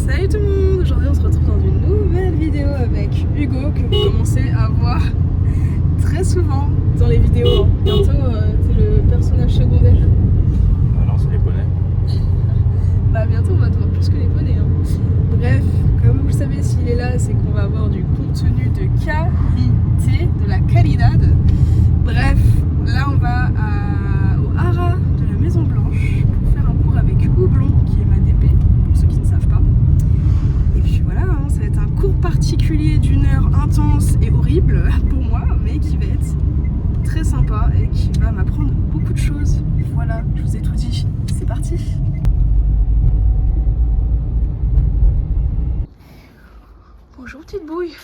Salut tout le monde. Aujourd'hui on se retrouve dans une nouvelle vidéo avec Hugo que vous commencez à voir très souvent dans les vidéos. Bientôt c'est le personnage secondaire. Ah non, c'est les poneys. Bah bientôt on va te voir plus que les poneys. Bref, comme vous le savez, s'il est là, c'est qu'on va avoir du contenu de qualité, de la calidad. Bref, là on va au Hara de la Maison Blanche pour faire un cours avec Houblon qui est ma DP, pour ceux qui ne savent pas. Et puis voilà, ça va être un cours particulier d'une heure intense et horrible pour moi, mais qui va être très sympa et qui va m'apprendre beaucoup de choses. Voilà, je vous ai tout dit, c'est parti! Bonjour petite bouille.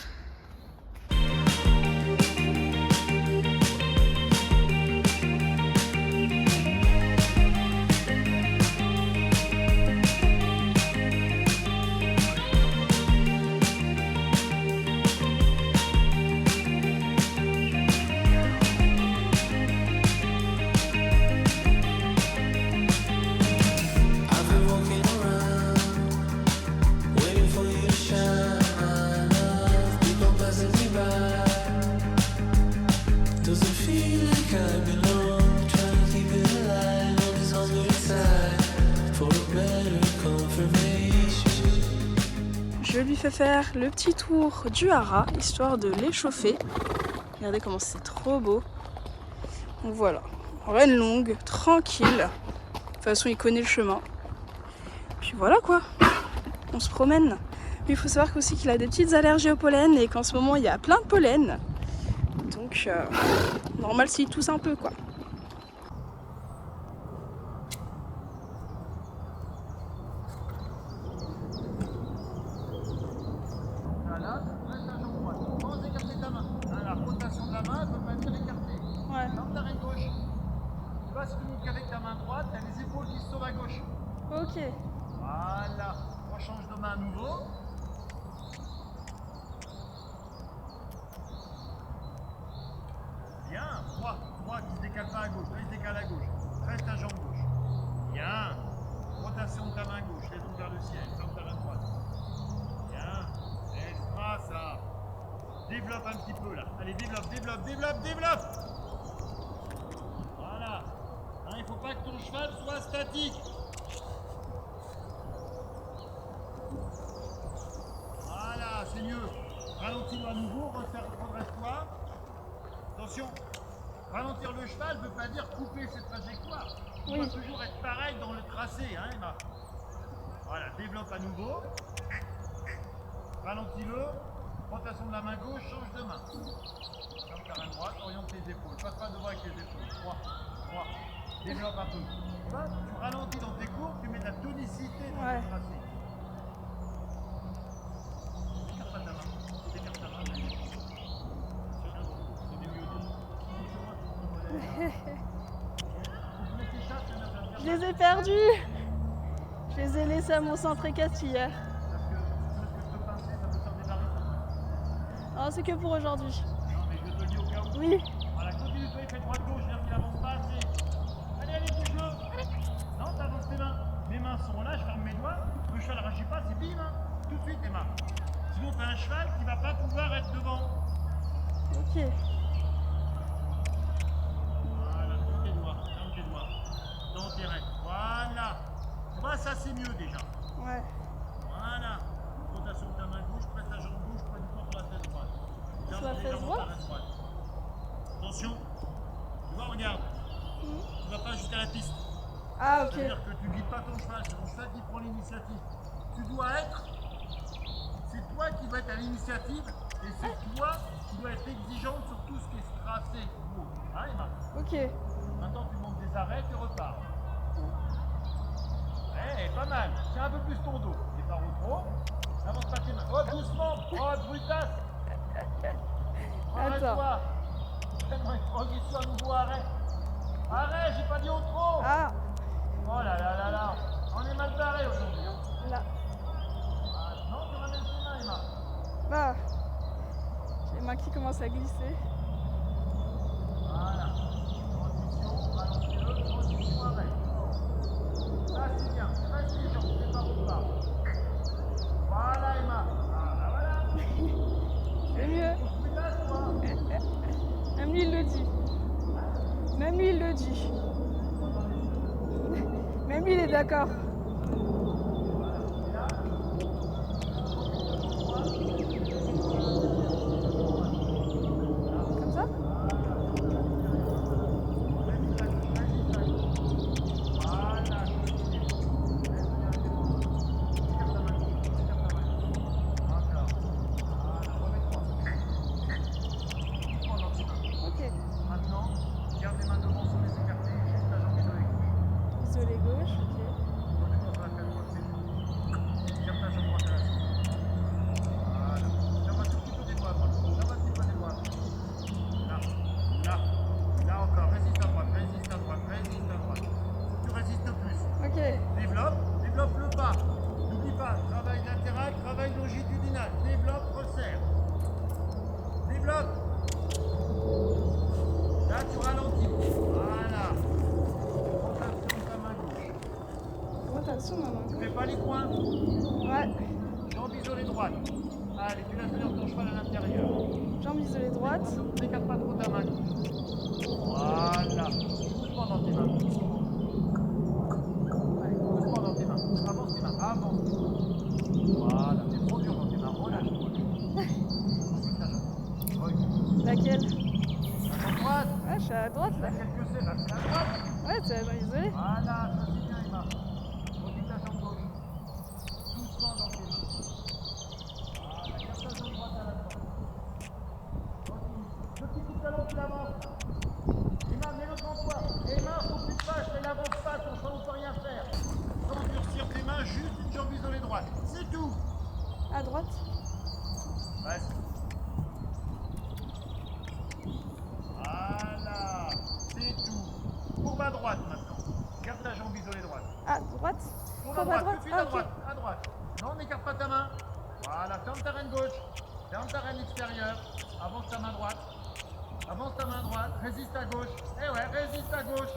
Je lui fais faire le petit tour du Hara, histoire de l'échauffer. Regardez comment c'est trop beau. Donc voilà, reine longue, tranquille. De toute façon, il connaît le chemin. Puis voilà quoi, on se promène. Mais il faut savoir aussi qu'il a des petites allergies au pollen et qu'en ce moment, il y a plein de pollen. Donc, normal s'il tousse un peu quoi. Avec ta main droite, tu as les épaules qui se sauvent à gauche. Ok. Voilà. On change de main à nouveau. Bien. Droit qui se décale pas à gauche. Là, il se décale à gauche. Reste ta jambe gauche. Bien. Rotation de ta main gauche. Les vers le ciel. Ferme ta main droite. Bien. Extra ça. Développe un petit peu là. Allez, développe. Voilà. Il ne faut pas que ton cheval soit statique. Voilà, c'est mieux. Ralentis-le à nouveau, redresse-toi. Attention, ralentir le cheval ne veut pas dire couper cette trajectoire. Il doit toujours être pareil dans le tracé, hein, Emma. Voilà, développe à nouveau. Ralentis-le. Rotation de la main gauche, change de main. Ferme ta main droite, oriente tes épaules. Passe pas devant avec tes épaules. 3. Développe un peu. Tu vois, tu ralentis dans tes courbes, tu mets de la tonicité dans le tracé. Écarte pas ta main. Écarte ta main. Je les ai perdus. Je les ai laissés à mon centre équestre hier. Non, c'est que pour aujourd'hui. Non, mais je te le dis au cas où. Oui. Voilà, continue-toi, fais droite-gauche, viens qu'il avance pas assez. Allez, bouge-le. Non, t'avances tes mains. Mes mains sont là, je ferme mes doigts. Le cheval ne réagit pas, c'est bim, hein. Tout de suite, Emma. Sinon, t'as un cheval qui va pas pouvoir être devant. Ok. Voilà, ferme tes doigts. Dans tes rênes. Voilà. Tu vois, ça c'est mieux déjà. Ouais. Voilà. Rotation de ta main gauche, presse ta jambe gauche, près du corps sur la fesse droite. Sur la fesse droite. Attention. Tu vois, regarde. Tu vas pas ajuster la piste. Ah, ok. C'est-à-dire que tu ne guides pas ton cheval, c'est ton cheval qui prend l'initiative. Tu dois être. C'est toi qui dois être à l'initiative et c'est toi qui dois être exigeante sur tout ce qui est tracé. Hein, Emma? Ok. Maintenant, tu montes des arrêts, tu repars. Pas mal. Tiens un peu plus ton dos. Et par où trop. N'avance pas tes mains. Oh, doucement. Oh, brutasse. Arrête-toi. Tellement une transition à nouveau, arrête. Arrête, j'ai pas dit au trop. Ah. Oh là là là là. On est mal barré aujourd'hui. Là. Ah, non, tu ramènes tes mains, Emma. Bah. J'ai les mains qui commencent à glisser. Voilà. Transition, ralentis-le, transition, arrête. Ah, c'est bien. Reste les jambes, c'est pas au pas. le dit. Même lui, il est d'accord. Comme ça? Ok. Maintenant, garde les mains devant sans les écarter, juste la jambe isolée gauche. Isolé gauche, ok. Donne-moi sur la tête droite, c'est tout. Garde ta jambe droite à la suite. Voilà. Ferme un tout petit peu des doigts à droite. Ferme un petit peu des doigts à droite. Là, là, là encore. Résiste à droite, résiste à droite, résiste à droite. Tu résistes plus. Ok. Développe, développe le pas. N'oublie pas, travail latéral, travail longitudinal. Développe, resserre. Développe. Là, tu ralentis. Voilà. Rotation de ta main gauche. Rotation, maman. Tu fais pas les coins. Ouais. Jambe isolée droite. Allez, tu laisses venir ton cheval à l'intérieur. Jambe isolée droite. N'écarte pas trop ta main gauche. Voilà. Doucement dans tes mains. Allez, doucement dans tes mains. Avance tes mains. Avance tes mains. Voilà. T'es trop dur dans tes mains. Relâche-toi. Ensuite ta jambe. Recule. Laquelle? La jambe droite. Ouais, je suis à droite là. Laquelle que c'est? Bah, c'est la droite. Ouais, c'est la jambe isolée. Voilà. Choisis bien, Emma. Recule ta jambe gauche. Doucement dans tes mains. Voilà. Garde ta jambe droite à la droite. Le petit coup de talon qui avance. Emma, mets-le devant toi. Emma, faut plus de fâche, elle avance pas, ton cheval ne peut rien faire. Sans durcir tes mains, juste une jambe isolée droite. C'est tout. À droite. Vas-y. Voilà. C'est tout. Courbe à droite maintenant. Garde ta jambe isolée droite. À droite. Courbe Courbe à à droite, droite. tout de suite Ah, à ok. droite. À droite. Non, n'écarte pas ta main. Voilà, ferme ta reine gauche. Ferme ta reine extérieure. Avance ta main droite. Avance ta main droite. Résiste à gauche. Eh ouais, résiste à gauche.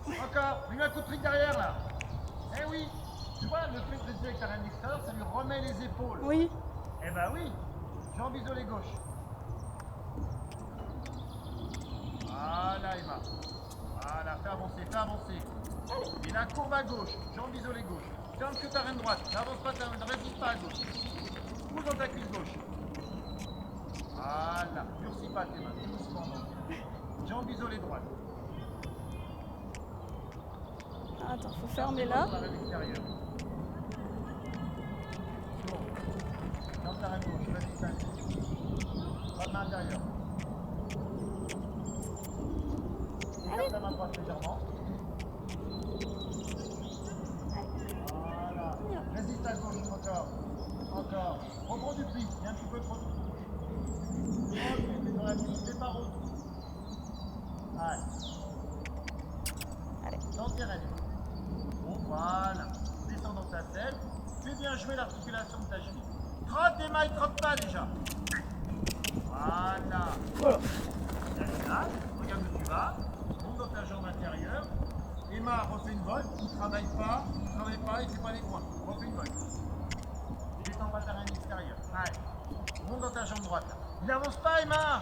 Encore. Lui un coup de trick derrière là. Eh oui. Tu vois, le fait de résister avec ta reine extérieure, ça lui remet les épaules. Oui. Eh ben oui. Jambe isolée gauche. Voilà, Emma. Voilà, fais avancer, fais avancer. Et la courbe à gauche, jambe isolée gauche. Ferme que ta reine droite, n'avance pas ta reine, ne résiste pas à gauche. Pousse dans ta cuisse gauche. Voilà, durcis pas tes mains, doucement dans tes mains. Jambe isolée droite. Attends, faut fermer là. Sur la reine extérieure. Tourne. Ferme ta reine gauche, résiste à gauche. Pas de main intérieure. Écarte ta main droite légèrement. Voilà. Résiste à gauche encore. Encore. Reprends du pli. Il y a un petit peu trop de pli. Ensuite, t'es dans la piste, t'es par autour. Allez. Allez. Dans tes rênes. Bon, voilà. Descends dans ta selle. Fais bien jouer l'articulation de ta cheville. Trotte tes mains, trotte pas déjà. Voilà. Voilà. Là, regarde où tu vas. Monte dans ta jambe intérieure. Emma refait une volte. Il ne travaille pas, il ne fait pas les coins. Refais une volte. Descends pas ta reine extérieure. Allez. Monte dans ta jambe droite. Là. Il n'avance pas, Emma.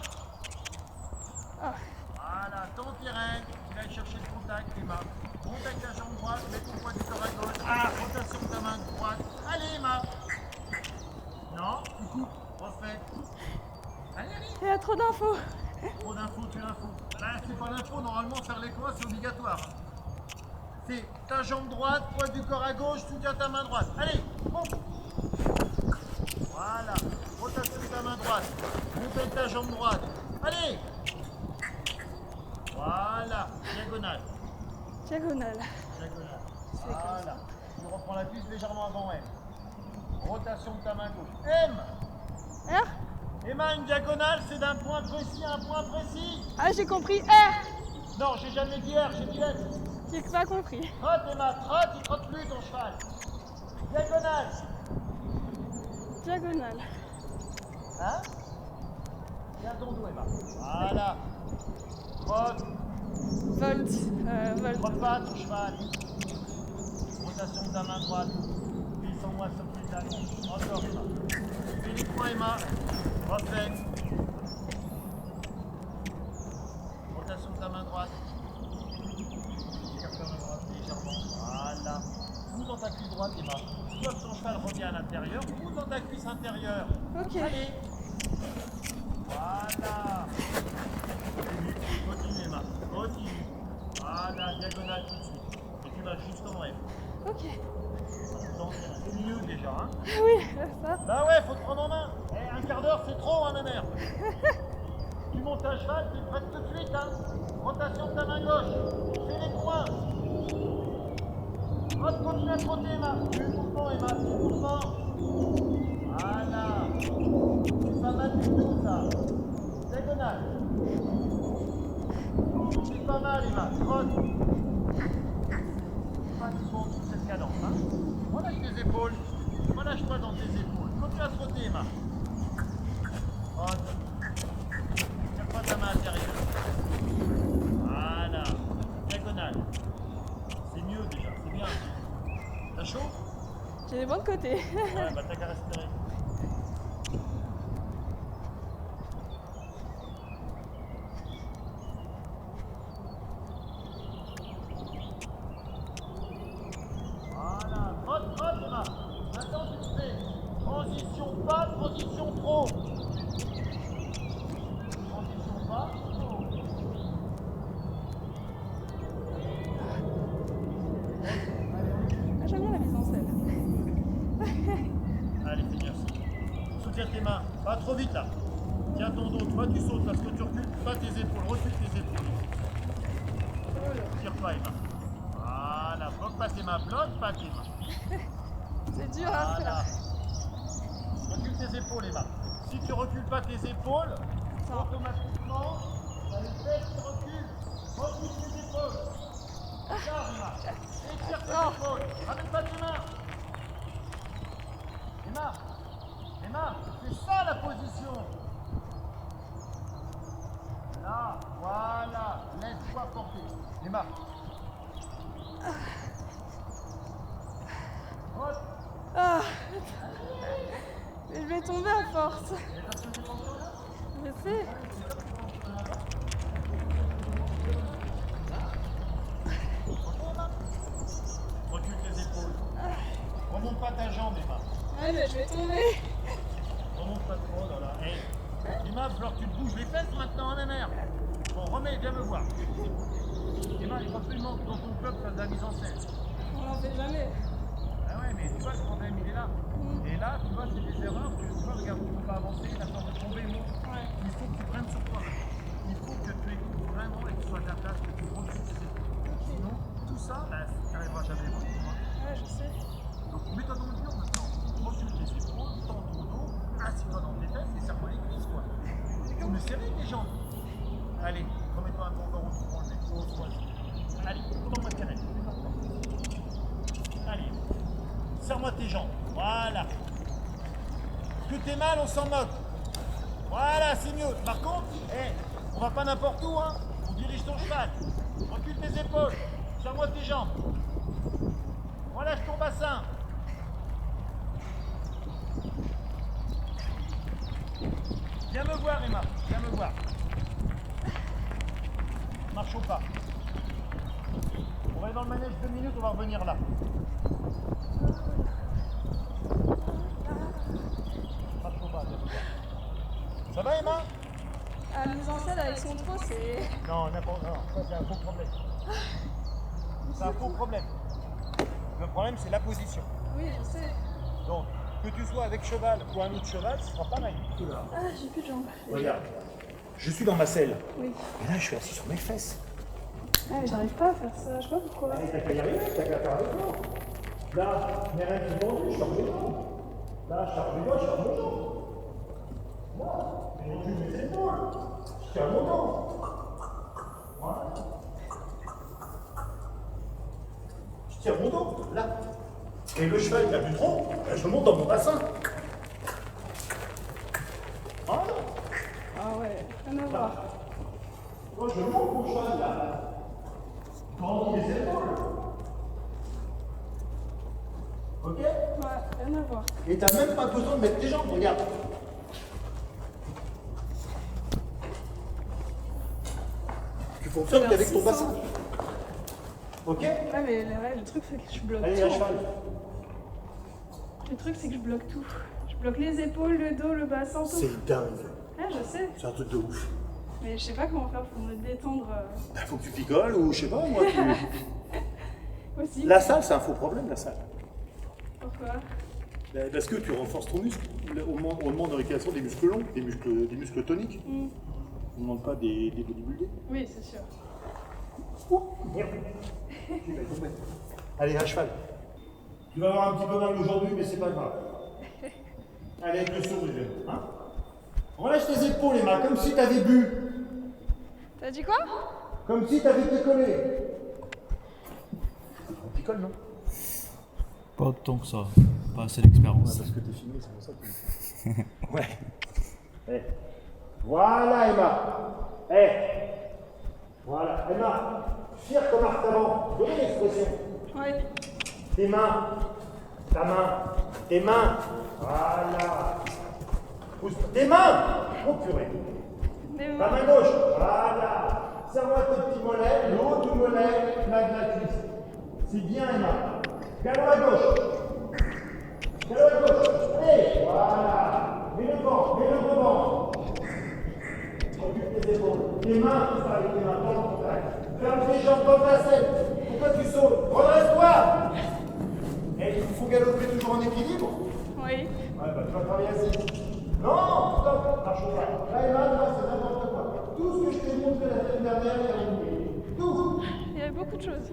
Ah. Voilà, tends tes rênes. Tu vas aller chercher le contact, Emma. Monte avec ta jambe droite, mets ton poids du corps à gauche. Ah, rotation de ta main droite. Allez, Emma. Non, tu coupes. Refais. Allez, allez. Il y a trop d'infos. Trop d'infos, tu l'info. Bah, c'est pas l'info, normalement faire les coins c'est obligatoire. C'est ta jambe droite, poids du corps à gauche, soutiens ta main droite. Allez, monte. Voilà, rotation de ta main droite. Monte avec ta jambe droite. Allez. Voilà, diagonale. Diagonale. Diagonale. Voilà. Tu reprends la cuisse légèrement avant M. Rotation de ta main gauche. M. R. Emma, une diagonale, c'est d'un point précis à un point précis. Ah, j'ai compris. R. Non, j'ai jamais dit R, j'ai dit M. J'ai pas compris. Trotte, Emma, trotte, il trotte plus ton cheval. Diagonale. Diagonale. Hein? Tiens ton dos, Emma. Voilà. Trotte. Volte. Volte. Trotte pas ton cheval. Rotation de ta main droite. Descends-moi sur tes talons. Encore, Emma. Fais les points, Emma. Refais. Rotation de ta main droite. droite, Emma. Soit ton cheval revient à l'intérieur ou dans ta cuisse intérieure. Ok. Allez. Voilà. Continue, Emma. Continue. Voilà, diagonale tout de suite. Et tu vas juste en rêve. Ok. C'est mieux déjà, hein? Oui, ça. Bah ouais, faut te prendre en main. Eh, un quart d'heure, c'est trop, hein, ma mère. Tu montes à cheval, tu prêtes tout de suite, hein. Rotation de ta main gauche. Fais les coins. Hop, continue à trotter, Emma. Du mouvement, Emma, du mouvement. Voilà. C'est pas mal du tout, ça. Diagonale. C'est pas mal, Emma. Trotte. Pas du bon toute cette cadence, hein. Relâche tes épaules. Relâche-toi dans tes épaules. Continue à trotter, Emma. Trotte. Tire pas ta main intérieure. Voilà. Diagonale. C'est mieux déjà, c'est bien. T'as chaud? J'ai les bons côtés. Ouais, bah t'as qu'à respirer. Voilà, trotte, trotte, Emma. Maintenant tu te fais transition pas, transition trop. Transition pas, trop. Ah, j'aime bien la mise en scène. Allez, c'est bien. Soutiens tes mains, pas trop vite là. Tiens ton dos, toi tu sautes parce que tu recules pas tes épaules, recule tes épaules. Tire pas, Emma. Voilà, bloque pas tes mains, bloque pas tes mains. C'est dur à Voilà. faire. Recule tes épaules, Emma. Si tu recules pas tes épaules, automatiquement, t'as les fesses qui reculent. Recule tes épaules. Regarde, Emma. Étire tes épaules. Ramène pas tes mains. Emma. Emma, c'est ça la position. Là, voilà. Laisse-toi porter. Emma. Trotte. Ah. Mais je vais tomber à force. Je sais. Recule tes épaules. Remonte pas ta jambe, Emma. Ah, mais je vais tomber. Remonte pas trop, là, là. Hey. Emma, il va falloir que tu te bouges les fesses maintenant, hein, ma mère. Bon, remets, viens me voir. Emma, il faut absolument que dans ton club fasse de la mise en scène. On n'en fait jamais. Ah ouais, mais tu vois, le problème, il est là. Et là, tu vois, c'est des erreurs que tu vois, regarde, tu ne peux pas avancer, la force de tomber, non. Ouais. Il faut que tu prennes sur toi. Il faut que tu écoutes vraiment et que tu sois à ta place, que tu recules tes épaules. Sinon, tout ça, bah, tu n'arriveras jamais à voir. Ouais, je sais. Donc, mets-toi dans le dur maintenant. Recule tes épaules, tends ton dos, assis-toi dans tes fesses et serre-toi les cuisses, quoi. C'est comme le serrer les jambes. Allez, remets-toi un peu encore au front, le mec. Allez, prends-moi de canette. Allez, serre-moi tes jambes. Voilà. Que t'es mal, on s'en moque. Voilà, c'est mieux. Par contre, on va pas n'importe où, hein. On dirige ton cheval. Recule tes épaules. Serre-moi tes jambes. Relâche ton bassin. Viens me voir, Emma. Viens me voir. Marche au pas. On va aller dans le manège 2 minutes, on va revenir là. Marche au pas, viens me voir. Ça va, Emma? La mise en scène avec son trot, c'est. Non, n'importe non, ça c'est un faux problème. C'est un faux problème. Le problème, c'est la position. Oui, je sais. Donc, que tu sois avec cheval ou un autre cheval, ce sera pareil. Ah, j'ai plus de jambes. Regarde, je suis dans ma selle. Oui. Et là, je suis assis sur mes fesses. Ah, mais j'arrive pas à faire ça. Je sais pas pourquoi. T'as qu'à y arriver, t'as qu'à faire avec moi. Là, mes reins qui vont, je charge les jambes. Là, je charge les doigts, je charge mes jambes. Moi, je recule mes épaules. Je tiens mon dos. Voilà. Je tiens mon dos, là. Et le cheval qui a du tronc, je monte dans mon bassin. Voilà. Ah ouais, rien à voir. Moi, je monte mon cheval, là. Tends les épaules. Ok? Ouais, rien à voir. Et t'as même pas besoin de mettre tes jambes, regarde. Tu fonctionnes qu'avec ton bassin. Ok? Ouais, mais le truc, c'est que je bloque Allez, tout. à cheval. Le truc, c'est que je bloque tout. Je bloque les épaules, le dos, le bassin, tout. C'est dingue. Ah, je sais. C'est un truc de ouf. Mais je sais pas comment faire pour me détendre Bah, faut que tu picoles ou je sais pas, moi. aussi. La salle, c'est un faux problème, la salle. Pourquoi? Bah, parce que tu renforces ton muscle. On demande en récréation des muscles longs, des muscles toniques. On ne demande pas des bodybuildés. Oui, c'est sûr. Allez, à cheval. Tu vas avoir un petit peu mal aujourd'hui, mais c'est pas grave. Allez, avec le sourire. Hein, relâche tes épaules, Emma, comme si t'avais bu. T'as dit quoi? Comme si t'avais picolé. On picole, non? Pas autant que ça, pas assez d'expérience. Parce que t'es filmé, c'est pour ça que... Ouais. Eh. Voilà, Emma. Voilà, Emma. Fière comme Marc avant. Donnez l'expression. Oui. Tes mains. Ta main. Tes mains. Voilà. Pousse. Tes mains. Oh purée. Ta main gauche. Voilà. Serre-moi tes petits mollets. L'autre du mollet, la de la cuisse. C'est bien, Emma. Galop à gauche. Galop à gauche. Allez. Voilà. Mets le vent. Mets le rebond. Occupe tes épaules. Tes mains, tout ça avec tes mains dans le contact. Ferme tes jambes comme la selle. Pourquoi tu sautes? Redresse-toi. Et il faut galoper toujours en équilibre. Oui. Ouais, bah tu vas travailler assis. Non, stop, marche pas. Là, Emma, là, c'est n'importe quoi. Tout ce que je t'ai montré la semaine dernière, il y a oublié. Tout. Il y avait beaucoup de choses.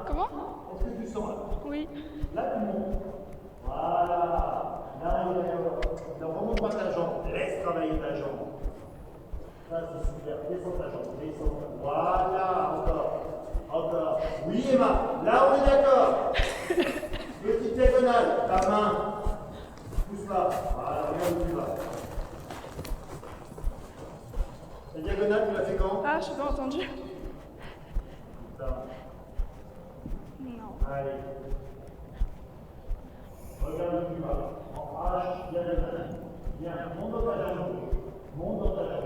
Comment? Est-ce que tu sens là? Oui. Là, tu montes. Voilà. Là, il y a remonte pas ta jambe. Laisse travailler ta jambe. Ça, c'est super. Descends ta jambe. Descends. Voilà. Encore. Oui, Emma. Là, on est d'accord. Petite diagonale. Ta main. Pousse là. Voilà. Regarde où tu vas. La diagonale, tu l'as fait quand? Ah, je n'ai pas entendu. Ça. Non. Allez. Regarde où tu vas. En H, diagonale. Bien. Monte dans ta jambe. Monte dans ta jambe.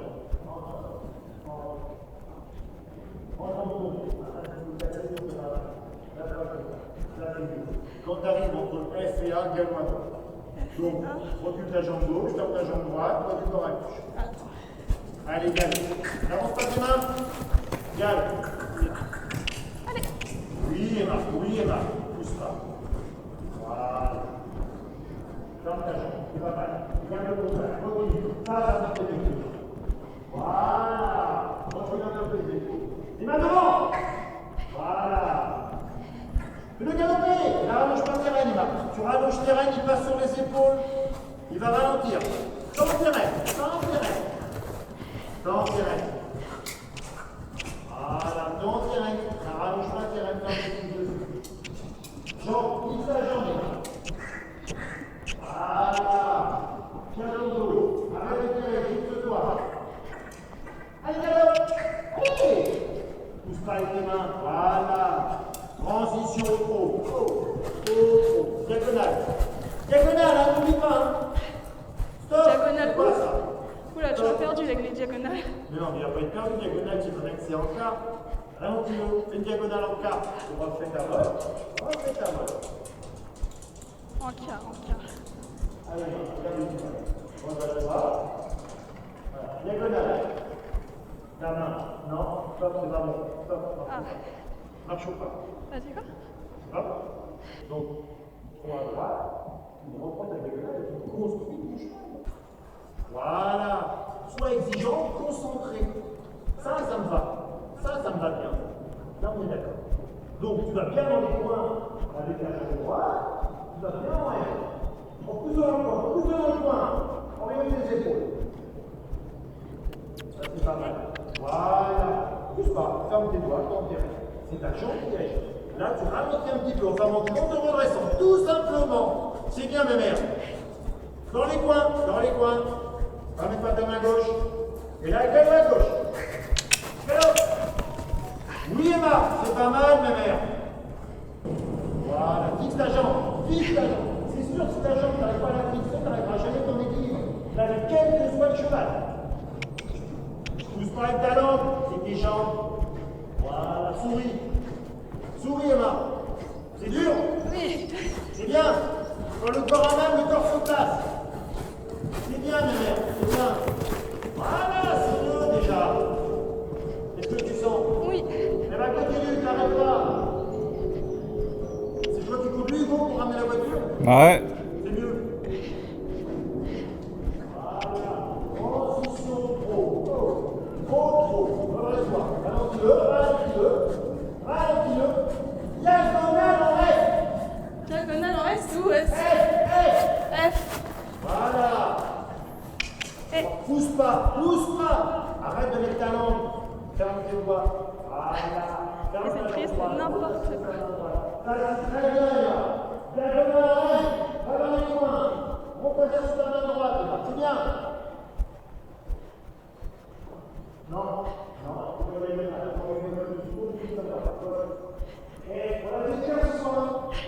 Quand tu arrives entre F et A, galop à droite. Donc, recule ta jambe gauche, ferme ta jambe droite, recule ton à gauche. Attends. Allez, gale. N'avance pas tes mains. Gale. Allez. Oui, Emma. Pousse pas. Voilà. Ferme ta jambe. C'est pas mal. Garde le contact. Continue. Ça va te faire. Voilà. Recule un peu les épaules. Les mains devant. Voilà. Fais-le galoper. Là, rallonge pas tes rênes, Emma. Tu rallonges tes rênes, il passe sur les épaules. Il va ralentir. Sans tes rênes. Dans tes rênes. Voilà, dans tes rênes. Ne rallonge pas tes rênes dans les dessus. Jambe, quitte la jambe. Voilà. Tiens le dos. Avec tes rênes, fixe-toi. Allez, galope. Allez. Pousse pas avec tes mains. Voilà. Transition au haut. Diagonale. Diagonale, hein, n'oublie pas. Hein. Stop. Diagonale. C'est quoi ça? Oula, tu m'as perdu avec les diagonales. Mais non, mais il n'y a pas une paire de diagonale, c'est vrai que c'est en quart. Ralentis, fais une diagonale en quart. On va faire ta vol. En quart. Allez, regarde le diagonale. On va le voir. Voilà, diagonale. Ta main. Non, stop, c'est pas bon. Stop. Ah. Marche pas. Vas-y, quoi? Hop. Donc, on va droite. Tu reprends ta diagonale et tu construis ton chemin. Voilà. Sois exigeant, concentré. Ça me va. Ça me va bien. Là, on est d'accord. Donc, tu vas bien dans les coins avec la jambe droite. Tu vas bien en R. On pousse dans le coin. En milieu des épaules. pas mal. Voilà. Pousse pas, ferme tes doigts, t'en dirais. C'est ta jambe qui agit. Là, tu ralentis un petit peu en fermant en te redressant, tout simplement. C'est bien, mes mères. Dans les coins, dans les coins. Ramène pas ta main gauche. Et là, avec la main gauche. Fais-le. Oui, Emma, c'est pas mal, mes mères. Voilà, fixe ta jambe, fixe ta jambe. C'est sûr, si ta jambe, tu n'arrives pas à la fixer, tu n'arriveras jamais à ton équilibre. Avec quel que soit le cheval. Pousse pas avec ta langue, c'est tes jambes. Voilà, souris. Souris, Emma. C'est dur? Oui. C'est bien. Quand le corps à même, le corps se place. C'est bien, mes mères, c'est bien. Voilà, c'est mieux déjà. Est-ce que tu sens? Oui. Eh bien, continue, t'arrêtes pas. C'est toi qui conduis, Hugo, pour ramener la voiture? Ouais. C'est mieux. Voilà. Transition trop. Trop. Redresse-toi. Ralentis-le, ralentis-le. Ralentis-le. Diagonale en F. Diagonale en S ou S? F. F. Voilà. Pousse pas, pousse pas. Arrête de mettre ta langue. Ferme tes doigts. Voilà. Ferme C'est ta triste, langue. c'est n'importe quoi. Ça, c'est très bien, là. Diagonale en F. Va dans les coins. Reposez sur ta main droite. Là. C'est bien. Non, non. Et voilà, c'est bien ce soir.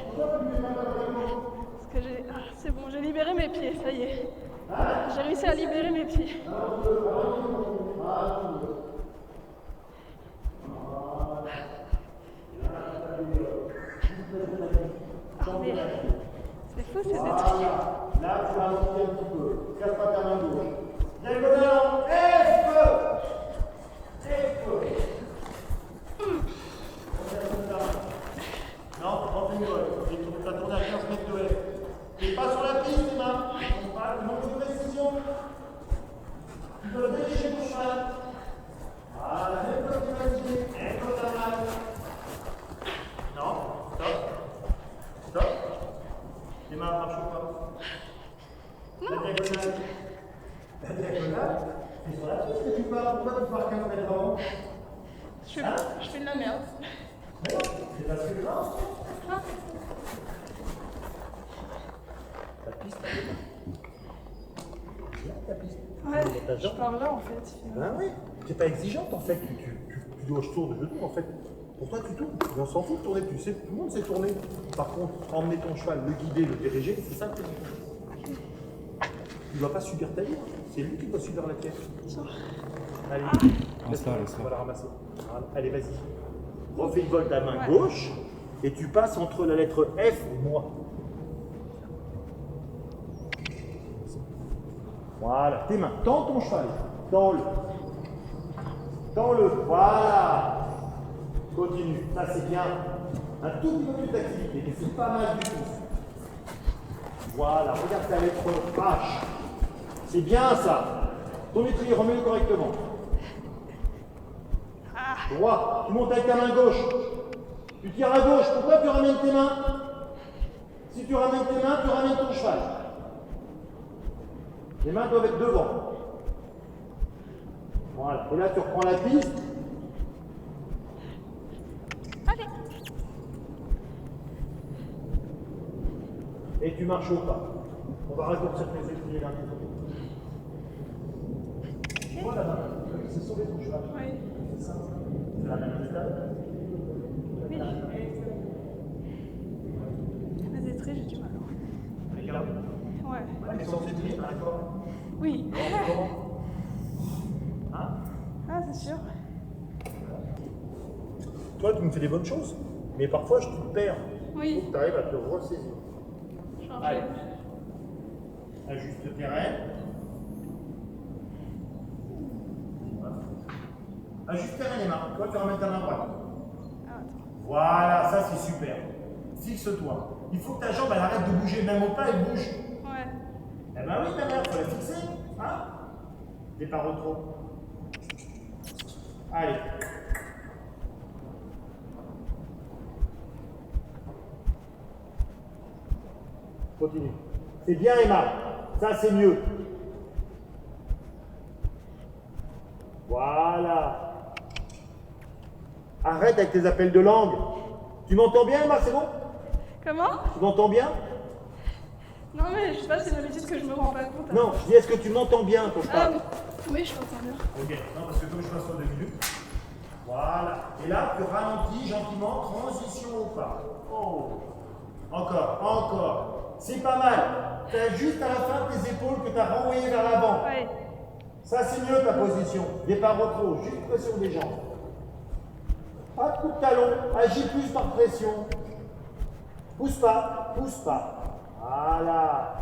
Pourquoi tu mets pas ta main? Parce que j'ai... Ah, c'est bon, j'ai libéré mes pieds, ça y est. J'ai réussi à libérer mes pieds. Ah, mais c'est fou, c'est des trucs. Là, tu vas ralentir un petit peu. Casse pas ta main gauche. Diagonale en F. F. Non, prends une gauche. Tu as tourné à 15 mètres de F. Et pas sur la piste, les mains. Il manque de précision. Tu dois diriger ton cheval. Voilà, même comme tu m'as dit. Même comme ta main. Non, stop. Stop. Les mains marchent pas. La diagonale. La diagonale, c'est sur la piste que tu pars. Pourquoi tu pars 15 mètres avant? Je fais de la merde. Mais non, c'est parce que là, Ah. ta piste, elle est là. Là, ta piste. Ouais, je pars là en fait. Ben oui, c'est pas exigeante en fait. Tu dois tourner de genoux en fait. Pour toi, tu tournes. Et on s'en fout de tourner. Tu sais, tout le monde sait tourner. Par contre, emmener ton cheval, le guider, le diriger, c'est ça que tu ne dois pas subir ta vie. C'est lui qui doit subir la tienne. Allez, Laisse-la, on laisse-la. va la ramasser. Voilà. Allez, vas-y. Refais le vol de la main gauche et tu passes entre la lettre F et moi. Voilà, tes mains. Tends ton cheval. Tends-le. Tends-le. Voilà. Continue. Ça, c'est bien. Un tout petit peu plus d'activité, mais c'est pas mal du tout. Voilà, regarde ta lettre H. C'est bien ça. Ton étrier, remets-le correctement. Droit. Tu montes avec ta main gauche. Tu tires à gauche. Pourquoi tu ramènes tes mains? Si tu ramènes tes mains, tu ramènes ton cheval. Les mains doivent être devant. Voilà. Et là, tu reprends la piste. Allez. Et tu marches au pas. On va raccourcir tes étriers d'un côté. Tu vois la main? C'est sauver ton cheval. Oui. C'est ça. C'est la main cristal. Oui. Les étriers, j'ai du mal. Regarde. Ouais. Mais sans étrier, d'accord. Oui. Hein? Ah, c'est sûr. Toi, tu me fais des bonnes choses, mais parfois, je te perds. Oui. Il faut que tu arrives à te ressaisir. Changer. Allez. Ajuste tes rênes. Voilà. Ajuste tes rênes, Emma. Toi, tu ramènes ta main droite. Ah, attends. Voilà, ça c'est super. Fixe-toi. Il faut que ta jambe elle arrête de bouger, même au pas, elle bouge. Ouais. Eh ben oui, ma mère, faut la fixer. Hein? Départ au trot. Allez. Continue. C'est bien, Emma. Ça, c'est mieux. Voilà. Arrête avec tes appels de langue. Tu m'entends bien, Emma, c'est bon? Comment? Tu m'entends bien? Non mais je sais pas, c'est une habitude que je me rends pas compte. Non, je dis, est-ce que tu m'entends bien quand je parle? Oui, je t'entends bien. Ok, non, parce que comme je passe sur 2 minutes. Voilà. Et là, tu ralentis gentiment, transition au pas. Oh. Encore. C'est pas mal. Tu as juste à la fin tes épaules que tu as renvoyées vers l'avant. Ouais. Ça, c'est mieux ta position. Départ au trop, juste pression des jambes. Pas de coup de talon, agis plus par pression. Pousse pas. Voilà.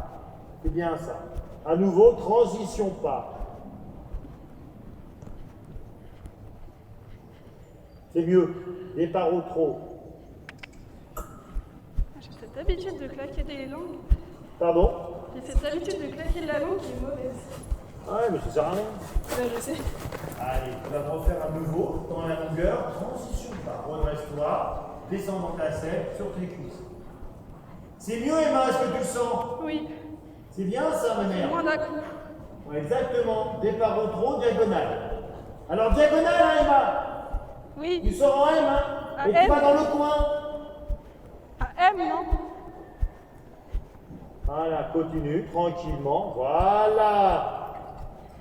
C'est bien ça. À nouveau, transition pas. C'est mieux. Départ au trop. J'ai cette habitude de claquer des langues. Pardon? J'ai cette habitude de claquer de la langue qui est mauvaise. Ouais, mais ça sert à rien. Ouais, je sais. Allez, on va refaire à nouveau dans la longueur. Transition pas. Redresse-toi. Descends dans ta selle sur tes cuisses. C'est mieux, Emma, est-ce que tu le sens? Oui. C'est bien ça, ma mère. Moins d'un coup. Ouais, exactement. Départ au trop, diagonale. Alors, diagonale, hein, Emma? Oui. Tu sors en M, hein? Un Et tu M. vas dans le coin. Un M, non? Voilà, continue, tranquillement. Voilà.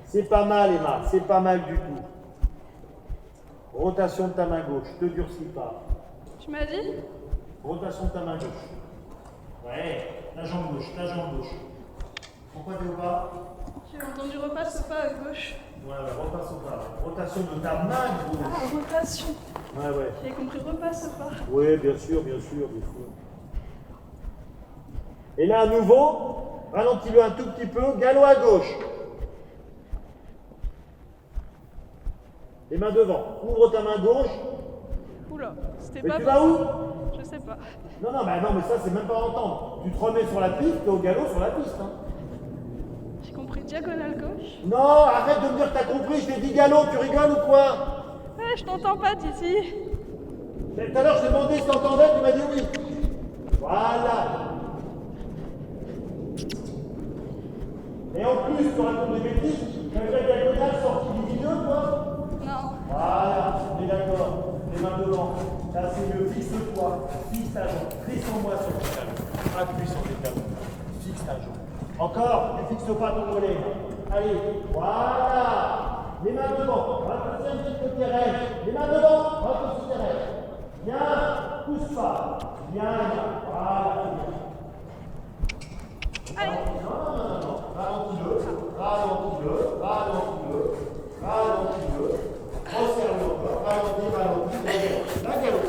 C'est pas mal, Emma. C'est pas mal du tout. Rotation de ta main gauche. Te durcis pas. Tu m'as dit? Rotation de ta main gauche. Ouais. Ta jambe gauche. Pourquoi t'es au bas? J'ai entendu repasse au pas à gauche. Ouais, repasse au bas. Rotation de ta main gauche. Ah, rotation. Ouais. J'ai compris repasse au pas. Oui, bien sûr. Et là, à nouveau, ralentis-le un tout petit peu, galop à gauche. Les mains devant. Ouvre ta main gauche. Oula, c'était Mais pas tu vas où? Je sais pas. Non, mais ça, c'est même pas à entendre. Tu te remets sur la piste, t'es au galop sur la piste. Hein. J'ai compris diagonale gauche. Non, arrête de me dire que t'as compris, je t'ai dit galop, tu rigoles ou quoi? Ouais, je t'entends pas, Titi. Tout à l'heure, je t'ai demandé si t'entendais, tu m'as dit oui. Voilà. Et en plus, tu racontes des bêtises, tu as fait diagonale sortie du milieu, toi? Non. Voilà, on est d'accord. Les mains devant. Là, c'est mieux. Fixe-toi. Fixe ta jambe. Descends-moi sur ton talon. Appuie sur tes talons. Fixe ta jambe. Encore, ne fixe pas ton mollet. Allez, voilà. Les mains devant. Raccourcis un petit peu tes rêves. Les mains devant. Raccourcis tes rêves. Bien. Pousse pas. Bien. Voilà. Allez. Non. Ralentis-le. Resserre-le encore. Ralentis. La galop.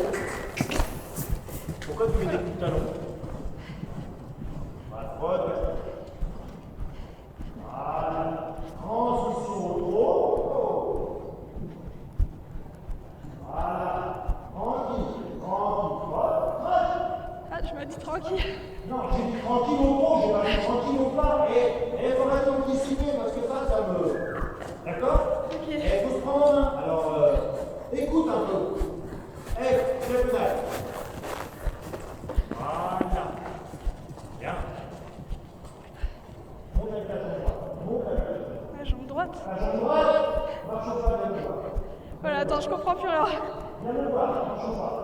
Pourquoi tu mets des coups de talon? Voilà. Transition au dos. Voilà. Tranquille. Ah, tu m'as dit tranquille. Non, j'ai dit tranquille au dos, j'ai pas dit tranquille au pas. Et il faudra t'anticiper parce que ça me... D'accord? Ok. Et il faut se prendre en main. Alors, écoute un peu. Diagonale. Voilà. Bien. Monte avec la jambe droite. La jambe droite. La jambe droite. Marche au pas, viens me voir. Voilà, attends, je comprends plus rien. Viens me voir, marche au pas.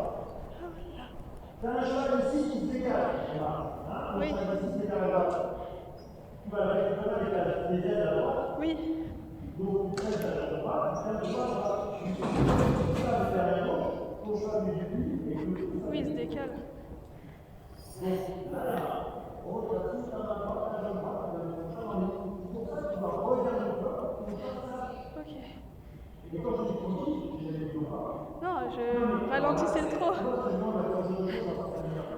T'as un cheval ici qui se décale. Hein? Oui. Un cheval ici qui se décale là-bas. Tu vas avec les ailes à droite. Oui. Donc, tu traînes à droite, ton cheval met du pied et Oui, il se décale. donc là, on va tout à la droite, la jambe droite, pour ça, tu vas regarder le corps, Ok. et quand je dis tranquille, je n'ai plus pas. Non, je ralentissais le trop.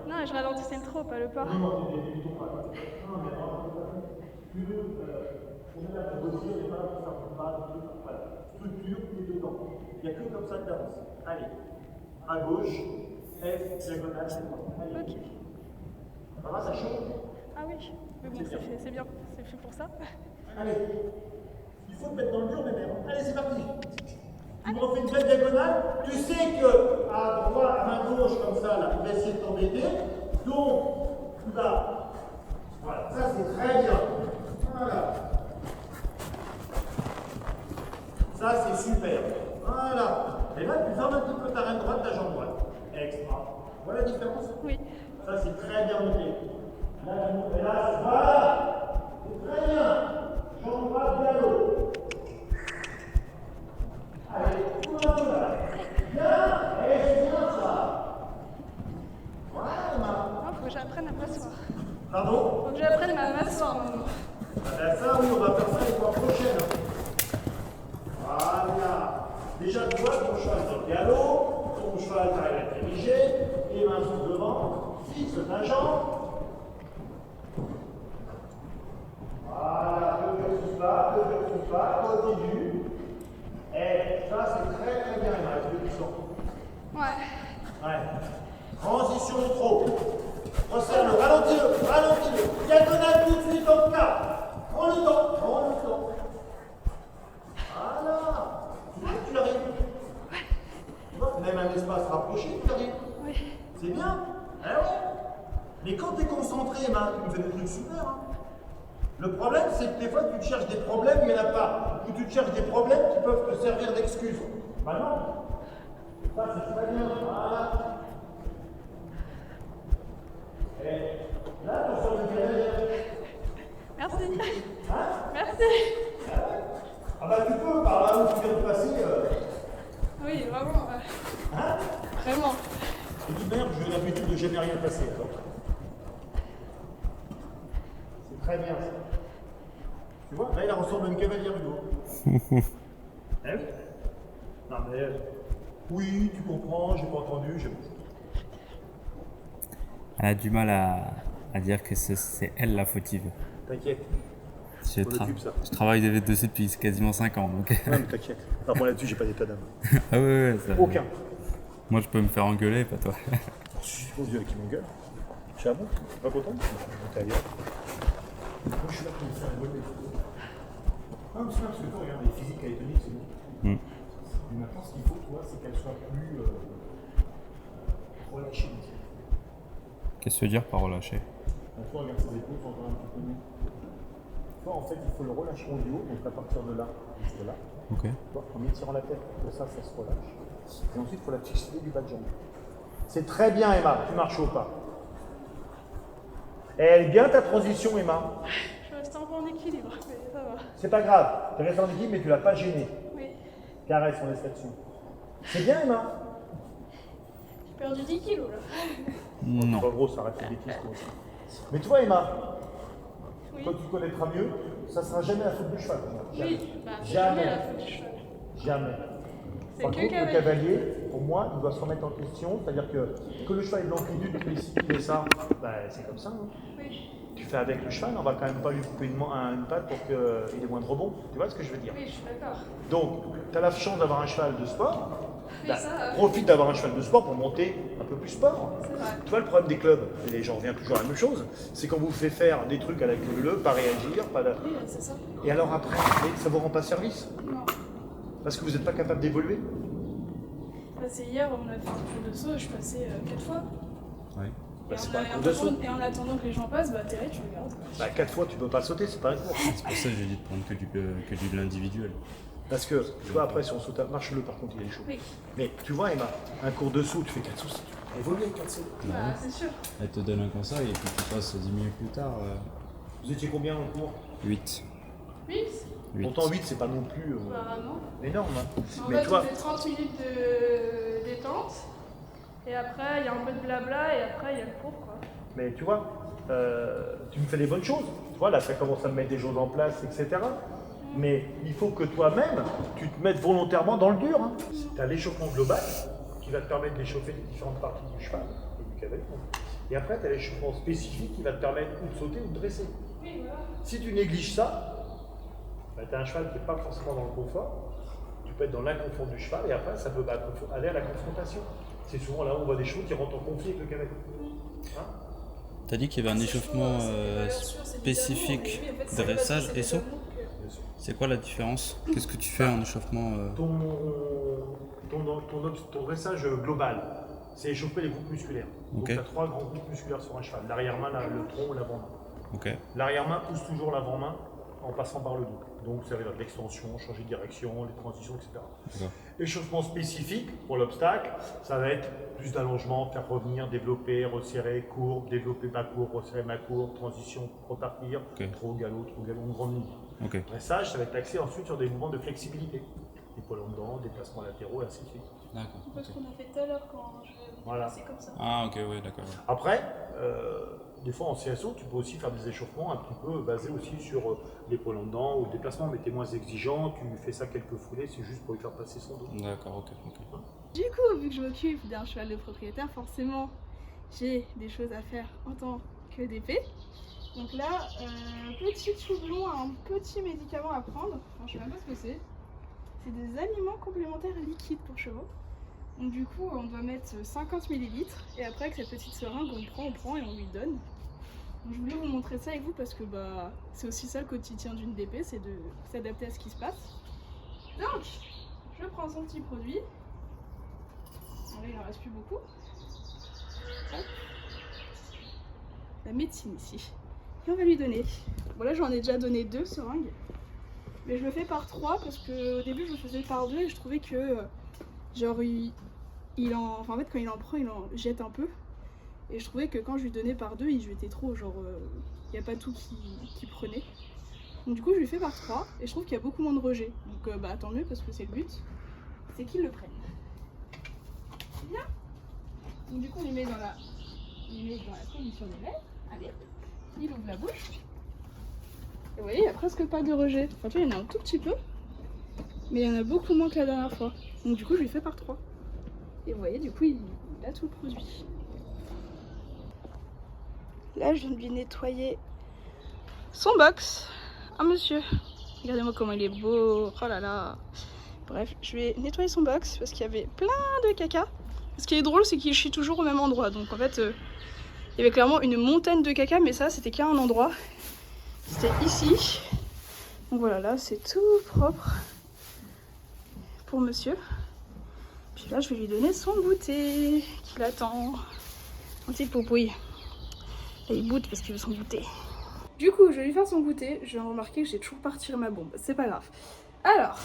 Non, je ralentissais le trop, pas le pas. Structure, tu es dedans. Il n'y a que comme ça que tu avances. Allez, à gauche, F, diagonale, c'est moi. Allez. Ok. Ça va, ça chauffe? Ah oui. Mais bon, c'est bien. C'est fait pour ça. Allez. Il faut te mettre dans le mur, mais merde. Allez, c'est parti. Tu me refais une belle diagonale. Tu sais que à droite, à main gauche, comme ça, là, il va essayer de t'embêter. Donc, tu vas. Voilà, ça c'est très bien. Voilà. Ça, c'est super. Voilà. Et là, tu fermes un petit peu ta reine droite, ta jambe droite. Extra. Voilà la différence? Oui. Ça, c'est très bien noté. Là, et là, voilà. C'est très bien. Jambe droite, bien haut. Allez, tout un peu là. Bien. Et c'est bien ça. Voilà, Emma. Il faut que j'apprenne à m'asseoir. Pardon? Faut que j'apprenne à m'asseoir maintenant. Ah ben ça, oui, on va faire ça les fois prochaines. Voilà. Déjà, tu vois, ton cheval est dans le galop, ton cheval t'arrive à te diriger, les mains sont devant, fixe ta jambe. Voilà, deux coups pas, continue. Et ça, c'est très très bien, il reste 2 puissants. Ouais. Transition de trop. Resserre-le, ralentis-le. Diagonale tout de suite en cas. Prends le temps. Voilà. Tu arrives. Tu vois, même un espace rapproché, tu arrives. Oui. C'est bien. Eh ouais. Mais quand tu es concentré, Emma, tu me fais des trucs super. Hein. Le problème, c'est que des fois, tu te cherches des problèmes, il n'y en a pas. Ou tu te cherches des problèmes qui peuvent te servir d'excuse. Bah non. Ça, c'est très bien. Voilà. Et là, on sort du canal. Merci. Hein? Merci. Ah bah tu peux, par là où tu viens de passer. Oui, vraiment. Hein? Vraiment. Et dis merde, j'ai l'habitude de jamais rien passer. Alors. C'est très bien ça. Tu vois, là il ressemble à une cavalière Hugo. Eh oui. Non mais. Oui, tu comprends, j'ai pas entendu, j'ai. Elle a du mal à dire que c'est elle la fautive. T'inquiète. Je travaille dessus depuis quasiment 5 ans. Donc... Non mais t'inquiète. Alors moi là-dessus j'ai pas d'état d'âme. Ah ouais, ça... Aucun. Moi je peux me faire engueuler, pas toi. Je suis mon Dieu qui m'engueule. Je suis à bon, pas content. T'es ailleurs. Moi je suis là pour me faire évoluer. Ah mais c'est bien parce que toi regarde les physiques calétoniques c'est bon. Mais maintenant ce qu'il faut toi c'est qu'elle soit plus relâchée. Qu'est-ce que tu veux dire par relâcher? Donc toi regarde ses épaules sont encore un petit peu mieux. Toi en fait il faut le relâchement du haut, donc à partir de là jusque là. Ok. Toi, en étirant la tête, comme ça se relâche. Et ensuite il faut la fixer du bas de jambe. C'est très bien Emma, tu marches au pas. Elle est bien ta transition Emma. Je reste encore en équilibre, mais ça va. C'est pas grave, tu restes en équipe mais tu l'as pas gêné. Oui. Caresse, on laisse là-dessus. C'est bien Emma. J'ai perdu 10 kilos là. Non. En gros, ça reste des bêtises toi aussi. Mais tu vois Emma, Oui. quand tu connaîtras mieux, ça sera jamais la faute du cheval. Jamais. Oui, bah c'est jamais la faute du cheval. Jamais. C'est Par que contre, le cavalier. cavalier, pour moi, il doit se remettre en question, c'est-à-dire que le cheval est de l'amplitude, tous les cycles et ça, bah, c'est comme ça. Hein. Oui. Tu fais avec le cheval, on va quand même pas lui couper une patte pour qu'il ait moins de rebond. Tu vois ce que je veux dire? Oui, je suis d'accord. Donc, tu as la chance d'avoir un cheval de sport. Oui, Bah, ça, profite d'avoir un cheval de sport pour monter un peu plus sport. c'est vrai. Tu vois, le problème des clubs, et j'en reviens toujours à la même chose, c'est qu'on vous fait faire des trucs à la queue, pas réagir, pas Oui, c'est ça. Et alors après, ça vous rend pas service Non. parce que vous n'êtes pas capable d'évoluer. Bah, c'est hier, on a fait un cours de saut, je suis passée 4 fois. Ouais. Bah, Et, c'est en, pas un et en cours de saut. attendant- et en attendant que les gens passent, bah t'es là, tu regardes. Bah, 4 fois, tu peux pas sauter, c'est pas un cours. C'est pour ça que j'ai dit de prendre que de l'individuel. Parce que, tu vois, après, si on saute, marche-le par contre, il est chaud. Oui, Mais tu vois, Emma, un cours de saut, tu fais 4 sauts, tu peux évoluer avec 4 sauts. bah, c'est sûr. Elle te donne un conseil et puis tu passes 10 minutes plus tard. Vous étiez combien en cours 8. Oui, Pourtant, 8, c'est pas non plus bah non. énorme. Hein. En Mais fait, tu vois, on fait 30 minutes de détente. Et après, il y a un peu de blabla et après, il y a le cours, quoi. mais tu vois, tu me fais les bonnes choses. Tu vois, là, ça commence à me mettre des choses en place, etc. Mais il faut que toi-même, tu te mettes volontairement dans le dur. Hein. Tu as l'échauffement global qui va te permettre d'échauffer les différentes parties du cheval et du cavalier. Et après, tu as l'échauffement spécifique qui va te permettre ou de sauter ou de dresser. Oui, voilà. Si tu négliges ça, bah, tu as un cheval qui n'est pas forcément dans le confort. Tu peux être dans l'inconfort du cheval et après, ça peut aller à la confrontation. C'est souvent là où on voit des chevaux qui rentrent en conflit avec le cavalier. Hein? T'as dit qu'il y avait un échauffement spécifique dressage et saut. C'est quoi la différence? Qu'est-ce que tu fais en échauffement Ton dressage global, c'est échauffer les groupes musculaires. Donc Ok. tu as 3 grands groupes musculaires sur un cheval. L'arrière-main, le tronc ou l'avant-main. Ok. L'arrière-main pousse toujours l'avant-main en passant par le dos. Donc ça va être l'extension, changer de direction, les transitions, etc. D'accord. Échauffement spécifique pour l'obstacle, ça va être plus d'allongement, faire revenir, développer, resserrer, courbe, développer ma courbe, resserrer ma courbe, transition, repartir, trop galop, en grande ligne. Dressage, ça va être axé ensuite sur des mouvements de flexibilité. Épaules en dedans, déplacements latéraux et ainsi de suite. D'accord. C'est ce qu'on a fait tout à l'heure quand je Voilà. c'est comme ça. Ah ok, oui, d'accord. Après, des fois en CSO, tu peux aussi faire des échauffements un petit peu basés aussi sur l'épaule en dedans ou le déplacement, mais tu es moins exigeant, tu fais ça quelques foulées, c'est juste pour lui faire passer son dos. D'accord, ok. Du coup, vu que je m'occupe d'un cheval de propriétaire, forcément, j'ai des choses à faire en tant que DP. Donc là, petit troublon, un petit médicament à prendre. Enfin, je sais même pas ce que c'est. C'est des aliments complémentaires liquides pour chevaux. Donc du coup, on doit mettre 50 ml et après avec cette petite seringue, on prend et on lui donne. Donc, je voulais vous montrer ça avec vous parce que c'est aussi ça le quotidien d'une DP, c'est de s'adapter à ce qui se passe. Donc, je prends son petit produit. Bon, là, il n'en reste plus beaucoup. Hop. La médecine ici. Et on va lui donner. Bon là, j'en ai déjà donné 2 seringues. Mais je le fais par 3 parce qu'au début, je le faisais par 2 et je trouvais que genre en fait quand il en prend, il en jette un peu. Et je trouvais que quand je lui donnais par 2, il jetait trop, genre il n'y a pas tout qui prenait. Donc du coup je lui fais par 3 et je trouve qu'il y a beaucoup moins de rejet. Donc tant mieux parce que c'est le but, c'est qu'il le prenne. Bien. Donc du coup on lui met dans la position des lèvres. Allez, il ouvre la bouche. Et vous voyez, il n'y a presque pas de rejet. Enfin tu vois, il y en a un tout petit peu. Mais il y en a beaucoup moins que la dernière fois. Donc du coup je lui fais par 3. Et vous voyez, du coup il a tout le produit. Là je viens de lui nettoyer son box. Ah monsieur, regardez-moi comment il est beau. Oh là là. Bref, je vais nettoyer son box parce qu'il y avait plein de caca. Ce qui est drôle, c'est qu'il chie toujours au même endroit. Donc en fait, il y avait clairement une montagne de caca, mais ça c'était qu'à un endroit. C'était ici. Donc voilà, là c'est tout propre pour monsieur. Puis là je vais lui donner son goûter qu'il attend. Un petit poupouille. Là il boute parce qu'il veut son goûter. Du coup je vais lui faire son goûter. Je viens de remarquer que j'ai toujours pas retiré ma bombe. C'est pas grave. Alors,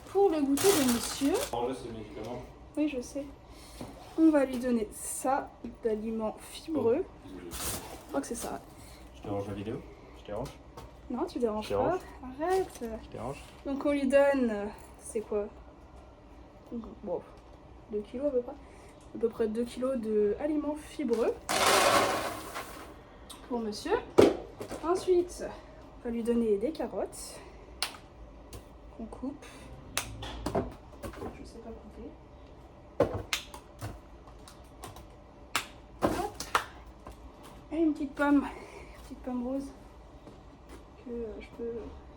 pour le goûter de monsieur. Alors là c'est le médicament. Oui je sais. On va lui donner ça d'aliments fibreux. Je crois que c'est ça. Je dérange la vidéo? Je dérange? Non, tu déranges pas. Arrête. Je dérange? Donc on lui donne, c'est quoi? Bon, 2 kilos à peu près 2 kilos d'aliments fibreux pour monsieur. Ensuite, on va lui donner des carottes qu'on coupe. Je sais pas couper. Hop. Et une petite pomme rose que je peux...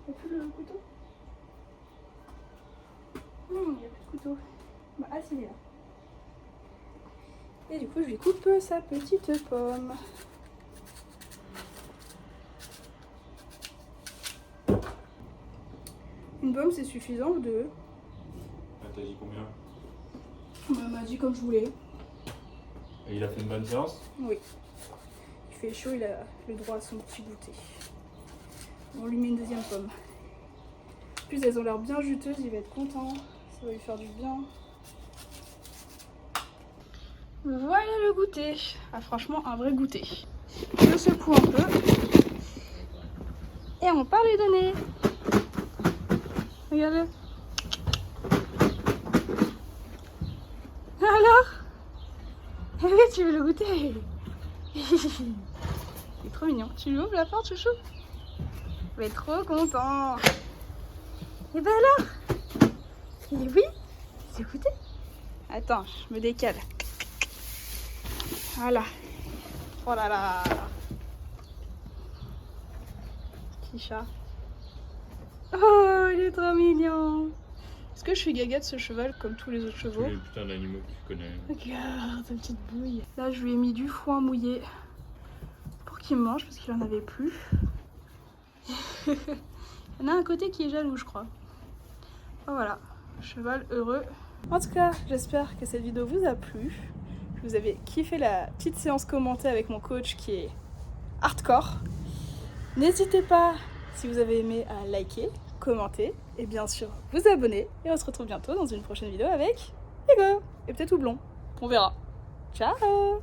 Il n'y a plus le couteau? Non, il n'y a plus de couteau. Ah si, il est là. Et du coup, je lui coupe sa petite pomme. Une pomme, c'est suffisant ou 2? T'as dit combien? On m'a dit comme je voulais. Et il a fait une bonne séance? Oui. Il fait chaud, il a le droit à son petit goûter. On lui met une deuxième pomme. En plus, elles ont l'air bien juteuses, il va être content. Ça va lui faire du bien. Voilà le goûter. Ah, franchement, un vrai goûter. Je secoue un peu. Et on part lui donner. Regardez. Alors? Eh oui, tu veux le goûter? Il est trop mignon. Tu lui ouvres la porte, chouchou? Il va être trop content. Et ben alors? Et oui, c'est goûté. Attends, je me décale. Voilà. Oh là là. Petit chat. Oh, il est trop mignon. Est-ce que je suis gaga de ce cheval comme tous les autres chevaux? Tous les putains d'animaux que tu connais. Regarde sa petite bouille. Là, je lui ai mis du foin mouillé pour qu'il mange parce qu'il en avait plus. Il y en a un côté qui est jaloux, je crois. Oh, voilà, cheval heureux. En tout cas, j'espère que cette vidéo vous a plu. Que vous avez kiffé la petite séance commentée avec mon coach qui est hardcore. N'hésitez pas Si vous avez aimé, à liker, commenter et bien sûr vous abonner. Et on se retrouve bientôt dans une prochaine vidéo avec Hugo et peut-être Houblon. On verra. Ciao!